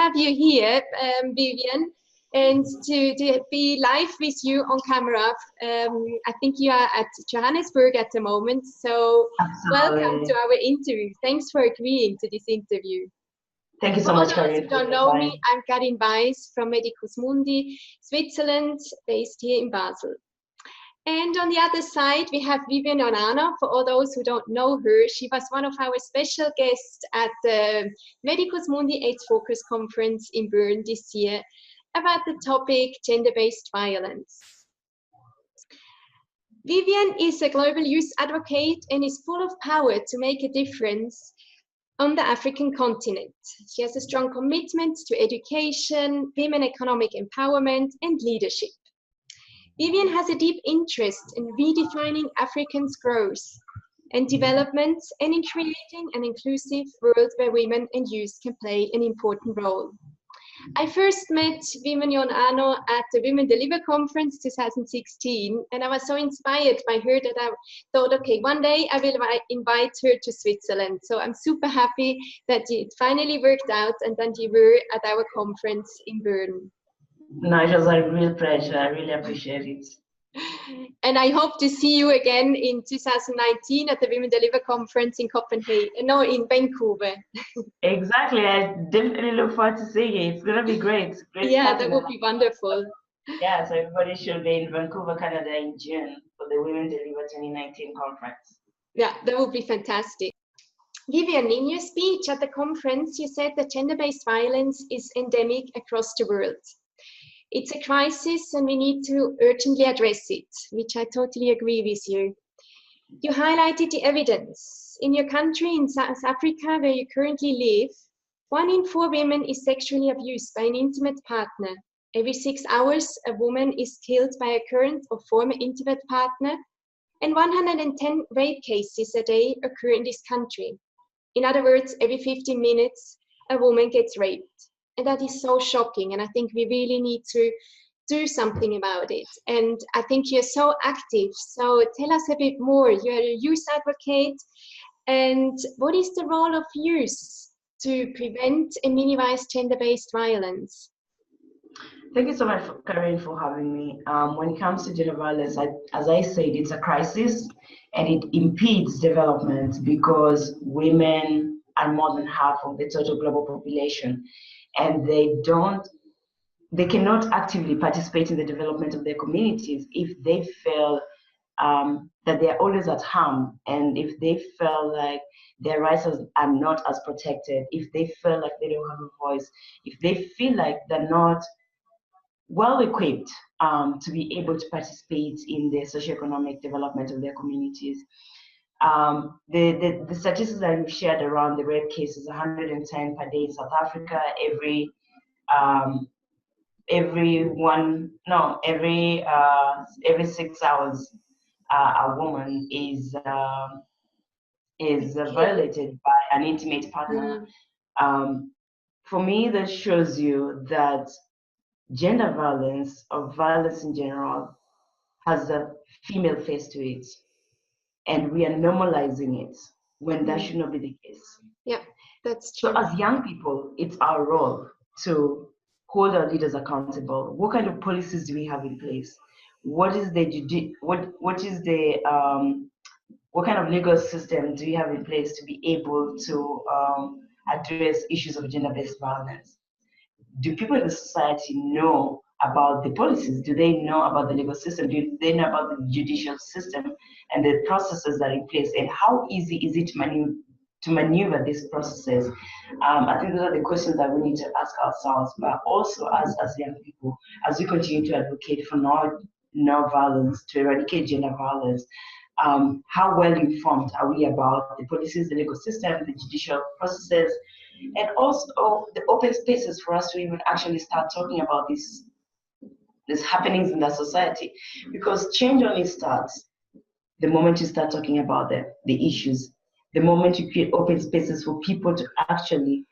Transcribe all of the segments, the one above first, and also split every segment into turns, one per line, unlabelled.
have you here, Vivian, and to be live with you on camera. I think you are at Johannesburg at the moment, so
Absolutely.
welcome to our interview. Thanks for agreeing to this interview.
Thank you so much, Karin.
If you don't know me, I'm Karin Weiss from Medicus Mundi, Switzerland, based here in Basel. And on the other side, we have Vivian Onano. For all those who don't know her, she was one of our special guests at the Medicus Mundi AIDS Focus conference in Bern this year about the topic gender-based violence. Vivian is a global youth advocate and is full of power to make a difference on the African continent. She has a strong commitment to education, women economic empowerment, and leadership. Vivian has a deep interest in redefining Africans' growth and development and in creating an inclusive world where women and youth can play an important role. I first met Vivian Onano at the Women Deliver Conference 2016, and I was so inspired by her that I thought, okay, one day I will invite her to Switzerland. So I'm super happy that it finally worked out and then you were at our conference in Bern.
No, it was a real pleasure. I really appreciate it.
And I hope to see you again in 2019 at the Women Deliver Conference in Copenhagen, no, in Vancouver.
Exactly. I definitely look forward to seeing it. It's going to be great.
Yeah, that would be wonderful.
Yeah, so everybody should be in Vancouver, Canada in June for the Women Deliver 2019 conference.
Yeah, that would be fantastic. Vivian, in your speech at the conference, you said that gender-based violence is endemic across the world. It's a crisis and we need to urgently address it, which I totally agree with you. You highlighted the evidence. In your country, in South Africa, where you currently live, 1 in 4 women is sexually abused by an intimate partner. Every 6 hours, a woman is killed by a current or former intimate partner, and 110 rape cases a day occur in this country. In other words, every 15 minutes, a woman gets raped. And that is so shocking, and I think we really need to do something about it. And I think you're so active, so tell us a bit more. You're a youth advocate, and what is the role of youth to prevent and minimize gender-based violence?
Thank you so much, Karin, for having me. When it comes to gender violence, as I said, it's a crisis and it impedes development because women are more than half of the total global population. And they cannot actively participate in the development of their communities if they feel that they are always at harm, and if they feel like their rights are not as protected, if they feel like they don't have a voice, if they feel like they're not well equipped to be able to participate in the socioeconomic development of their communities. The statistics that we've shared around the rape cases, 110 per day in South Africa, every 6 hours, a woman is violated by an intimate partner. For me, that shows you that gender violence or violence in general has a female face to it. And we are normalizing it when that should not be the case.
Yeah, that's true.
So as young people, it's our role to hold our leaders accountable. What kind of policies do we have in place? What is the what kind of legal system do we have in place to be able to address issues of gender-based violence? Do people in the society know about the policies? Do they know about the legal system? Do they know about the judicial system and the processes that are in place? And how easy is it to maneuver these processes? I think those are the questions that we need to ask ourselves, but also as young people, as we continue to advocate for no violence, to eradicate gender violence, how well informed are we about the policies, the legal system, the judicial processes, and also the open spaces for us to even actually start talking about these happenings in the society? Because change only starts the moment you start talking about the issues, the moment you create open spaces for people to actually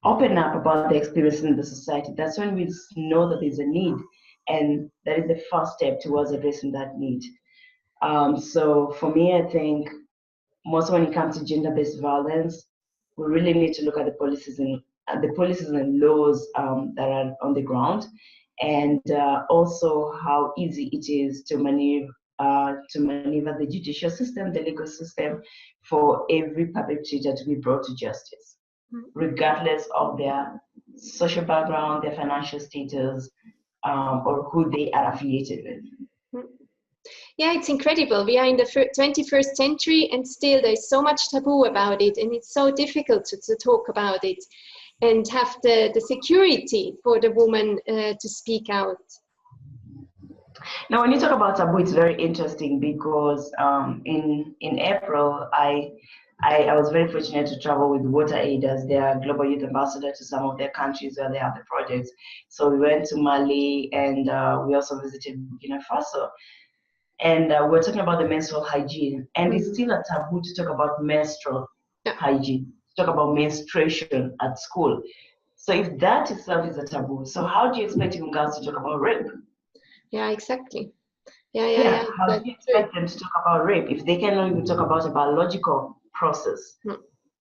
open up about the experiences in the society. That's when we know that there's a need, and that is the first step towards addressing that need. So for me, I think most when it comes to gender-based violence, we really need to look at the policies and the policies and laws that are on the ground, and also how easy it is to maneuver the judicial system, the legal system, for every perpetrator to be brought to justice, regardless of their social background, their financial status, or who they are affiliated with.
Yeah, it's incredible. We are in the 21st century and still there's so much taboo about it, and it's so difficult to talk about it and have the security for the woman to speak out.
Now, when you talk about taboo, it's very interesting because in April, I was very fortunate to travel with WaterAid as their global youth ambassador to some of their countries where they have the projects. So we went to Mali, and we also visited Burkina Faso. And we're talking about the menstrual hygiene, and it's still a taboo to talk about menstrual hygiene, to talk about menstruation at school. So if that itself is a taboo, so how do you expect young girls to talk about rape?
Yeah, exactly. Yeah.
How do you expect them to talk about rape if they cannot even talk about a biological process?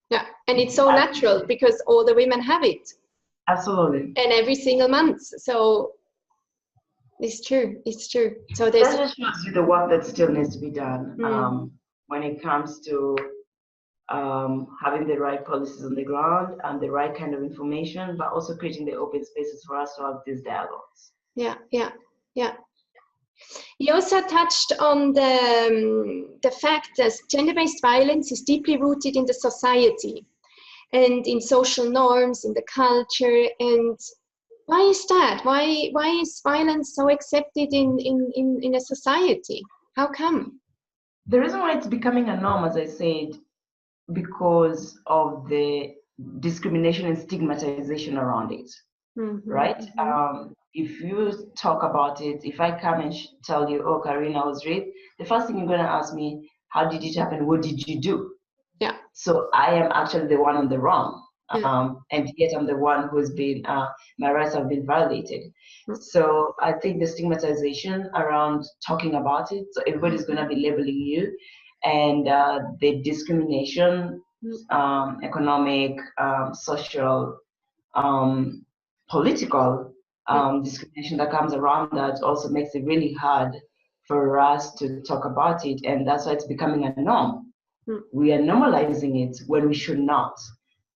Yeah, and it's so natural because all the women have it.
Absolutely.
And every single month. So it's true. So
that just shows you the work that still needs to be done when it comes to having the right policies on the ground and the right kind of information, but also creating the open spaces for us to have these dialogues.
Yeah. You also touched on the fact that gender-based violence is deeply rooted in the society and in social norms, in the culture. And why is that? Why is violence so accepted in a society? How come?
The reason why it's becoming a norm, as I said, because of the discrimination and stigmatization around it, right? If you talk about it, if I come and tell you, oh, Karina was raped, the first thing you're going to ask me, how did it happen? What did you do?
Yeah.
So I am actually the one on the wrong. And yet I'm the one who's been, my rights have been violated. So I think the stigmatization around talking about it, so everybody's going to be labeling you, and the discrimination, economic, social, political discrimination that comes around that also makes it really hard for us to talk about it. And that's why it's becoming a norm. We are normalizing it when we should not.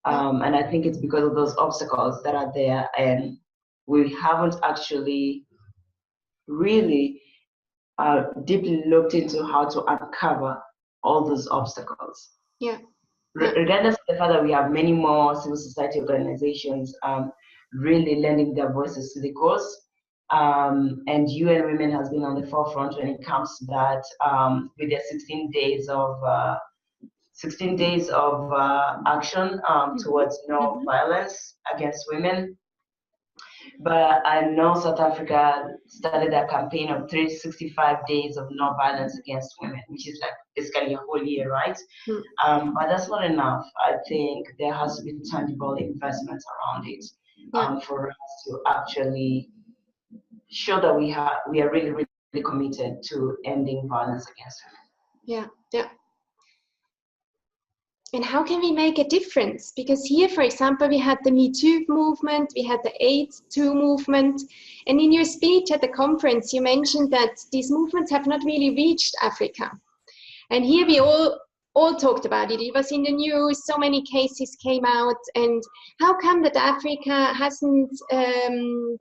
And I think it's because of those obstacles that are there, and we haven't actually really deeply looked into how to uncover all those obstacles.
Yeah.
Regardless of the fact that we have many more civil society organizations really lending their voices to the cause, and UN Women has been on the forefront when it comes to that, with their 16 days of action towards no violence against women. But I know South Africa started a campaign of 365 days of no violence against women, which is like basically a whole year, right? But that's not enough. I think there has to be tangible investments around it for us to actually show that we are really, really committed to ending violence against women.
Yeah. And how can we make a difference? Because here, for example, we had the Me Too movement, we had the AIDS Too movement. And in your speech at the conference, you mentioned that these movements have not really reached Africa. And here we all talked about it. It was in the news, so many cases came out. And how come that Africa hasn't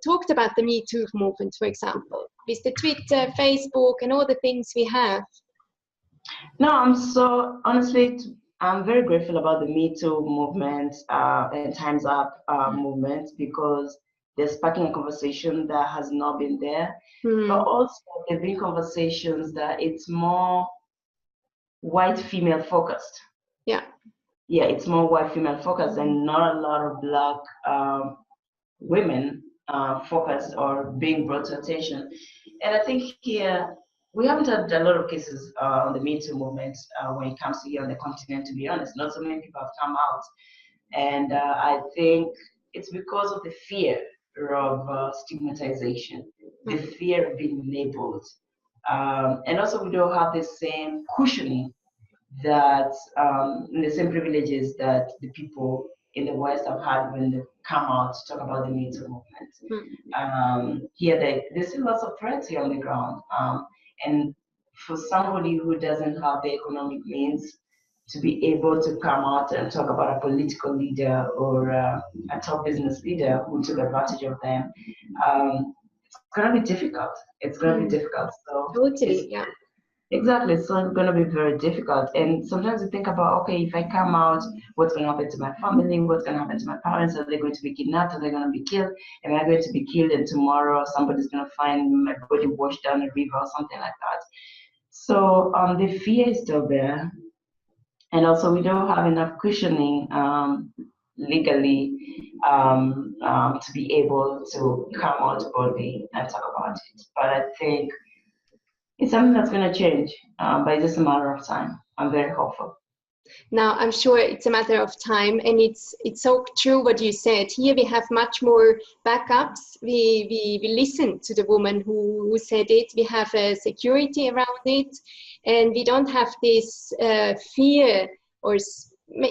talked about the Me Too movement, for example, with the Twitter, Facebook, and all the things we have?
No, honestly, I'm very grateful about the Me Too movement and Time's Up movement, because they're sparking a conversation that has not been there. But also, there have been conversations that it's more white female focused. Yeah, it's more white female focused and not a lot of Black women focused or being brought to attention. And I think here, we haven't had a lot of cases on the Me Too movement when it comes to here on the continent, to be honest. Not so many people have come out. And I think it's because of the fear of stigmatization, the fear of being labeled. And also we don't have the same cushioning that, the same privileges that the people in the West have had when come out to talk about the Me Too movement.
Mm.
Here, there's still lots of threats here on the ground. And for somebody who doesn't have the economic means to be able to come out and talk about a political leader or a top business leader who took advantage of them, it's going to be difficult. It's going to be difficult. So
Totally, yeah.
exactly. So it's going to be very difficult. And sometimes you think about, okay, if I come out, what's going to happen to my family? What's going to happen to my parents? Are they going to be kidnapped? Are they going to be killed? Am I going to be killed? And tomorrow somebody's going to find my body washed down a river or something like that. So the fear is still there. And also we don't have enough cushioning legally to be able to come out boldly and talk about it. But I think it's something that's going to change, but it's just a matter of time. I'm very hopeful.
Now, I'm sure it's a matter of time, and it's so true what you said. Here we have much more backups. We listen to the woman who said it. We have a security around it, and we don't have this fear or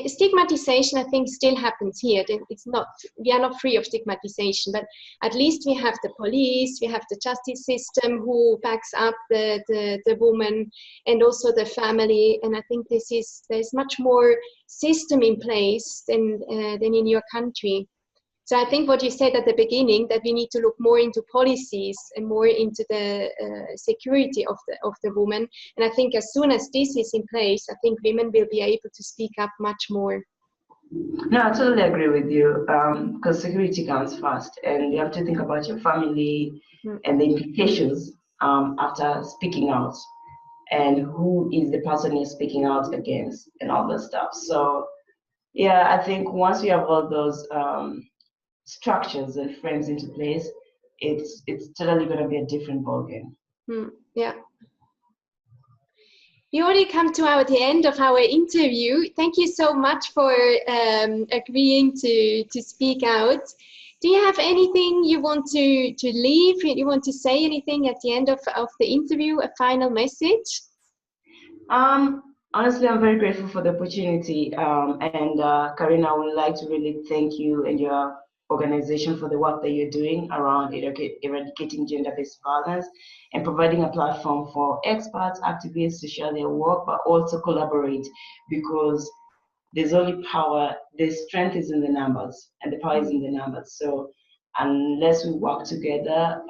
stigmatization. I think still happens here. It's not, we are not free of stigmatization, but at least we have the police, we have the justice system who backs up the woman and also the family. And I think there's much more system in place than in your country. So I think what you said at the beginning, that we need to look more into policies and more into the security of the woman. And I think as soon as this is in place, I think women will be able to speak up much more.
No, I totally agree with you, because security comes first, and you have to think about your family and the implications after speaking out, and who is the person you're speaking out against, and all that stuff. So, yeah, I think once we have all those structures and frames into place, it's totally going to be a different ballgame.
Yeah. We already come to the end of our interview. Thank you so much for agreeing to speak out. Do you have anything you want to leave? You want to say anything at the end of the interview, a final message?
Honestly, I'm very grateful for the opportunity. And Karina, I would like to really thank you and your organization for the work that you're doing around eradicating gender-based violence and providing a platform for experts, activists to share their work, but also collaborate, because there's only power, the strength is in the numbers, and the power is in the numbers. So unless we work together,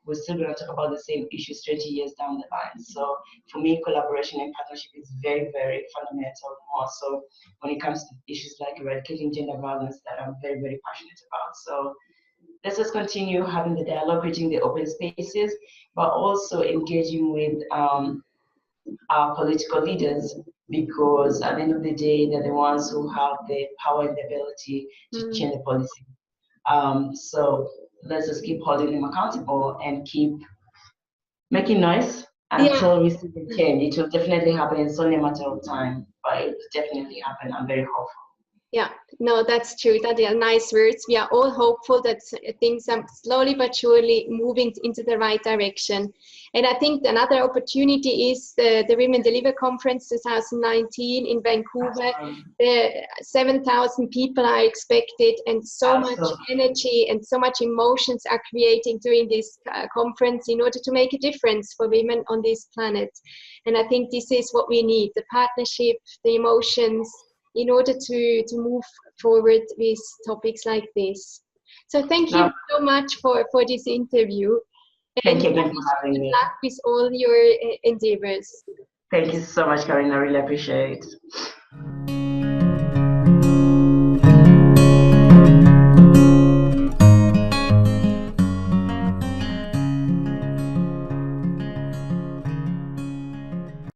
we're still going to talk about the same issues 20 years down the line. So for me, collaboration and partnership is very, very fundamental. Also, when it comes to issues like eradicating gender violence, that I'm very, very passionate about. So let's just continue having the dialogue, creating the open spaces, but also engaging with our political leaders, because at the end of the day, they're the ones who have the power and the ability to change the policy. So let's just keep holding them accountable and keep making noise until we see the change. It will definitely happen. It's only a matter of time, but it will definitely happen. I'm very hopeful.
Yeah, no, that's true. That are nice words. We are all hopeful that things are slowly but surely moving into the right direction. And I think another opportunity is the Women Deliver Conference 2019 in Vancouver. 7,000 people are expected, and so much energy and so much emotions are creating during this conference in order to make a difference for women on this planet. And I think this is what we need, the partnership, the emotions, in order to move forward with topics like this. So thank you so much for this interview.
Thank you again for having me.
Good luck with all your endeavors.
Thank you so much, Karina. I really appreciate it.